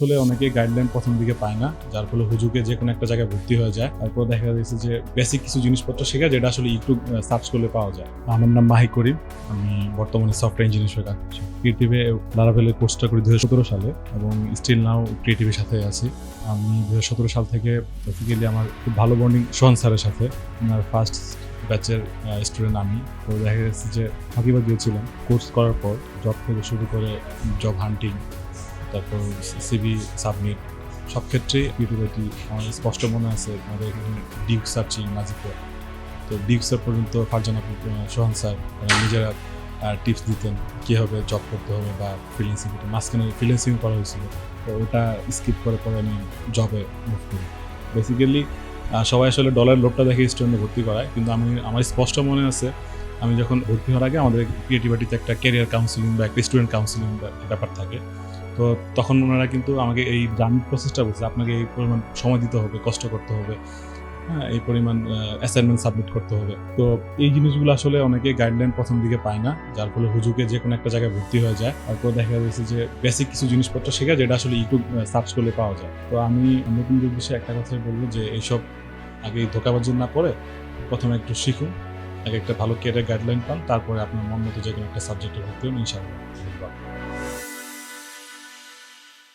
আসলে অনেকেই গাইডলাইন প্রথম দিকে পায় না, যার ফলে হুজুকে যে কোনো একটা জায়গায় ভর্তি হয়ে যায়। তারপর দেখা যাচ্ছে যে বেসিক কিছু জিনিসপত্র শেখা, যেটা আসলে একটু সার্চ করলে পাওয়া যায়। আমার নাম মাহি করিম। আমি বর্তমানে সফটওয়্যার ইঞ্জিনিয়ার হিসেবে কাজ করছি। ক্রিয়েটিভে লারাভেলের কোর্সটা করি 2017 সালে এবং স্টিল নাও ক্রিয়েটিভের সাথে আছি। আমি 2017 সাল থেকে বেসিক্যালি আমার খুব ভালো বন্ডিং সোহান স্যারের সাথে। আমার ফার্স্ট ব্যাচের স্টুডেন্ট আমি। তো দেখা যাচ্ছে যে ফাঁকিবাদ দিয়েছিলাম কোর্স করার পর, জব থেকে শুরু করে জব হান্টিং, তারপর সিভি সাবমিট, সব ক্ষেত্রেই ইউটিউবিটি আমার স্পষ্ট মনে আছে। আমাদের এখানে ডিউক স্যার ছিলেন মাঝিতে, তো ডিউক স্যার পর্যন্ত ফারজানা সোহান স্যার নিজেরা টিপস দিতেন কীভাবে জব করতে হবে বা ফ্রিল্যান্সিং করতে। মাঝখানে ফ্রিল্যান্সিং করা হয়েছিল, তো ওটা স্কিপ করে পরে আমি জবে মুভ করি। বেসিক্যালি সবাই আসলে ডলার লোভটা দেখে স্টুডেন্টে ভর্তি করায়, কিন্তু আমার স্পষ্ট মনে আছে আমি যখন ভর্তি হওয়ার আগে আমাদের ক্রিয়েটিভিটিতে একটা ক্যারিয়ার কাউন্সিলিং বা একটা স্টুডেন্ট কাউন্সিলিং ব্যাপার থাকে। তো তখন ওনারা কিন্তু আমাকে এই জার্নি প্রসেসটা বলছে, আপনাকে এই পরিমাণ সময় দিতে হবে, কষ্ট করতে হবে, হ্যাঁ, এই পরিমাণ অ্যাসাইনমেন্ট সাবমিট করতে হবে। তো এই জিনিসগুলো আসলে অনেকে গাইডলাইন প্রথম দিকে পায় না, যার ফলে হুজুকে যে কোনো একটা জায়গায় ভর্তি হয়ে যায়। তারপর দেখা যাচ্ছে যে বেসিক কিছু জিনিসপত্র শেখা, যেটা আসলে ইউটিউব সার্চ করলে পাওয়া যায়। তো আমি নতুনদের বিষয়ে একটা কথাই বলবো যে এইসব আগে ধোঁকাবাজি না করে প্রথমে একটু শিখুন, আগে একটা ভালো ক্যারিয়ার গাইডলাইন পান, তারপরে আপনার মন মতো যে কোনো একটা সাবজেক্টে ভর্তি হন, ইনশাআল্লাহ।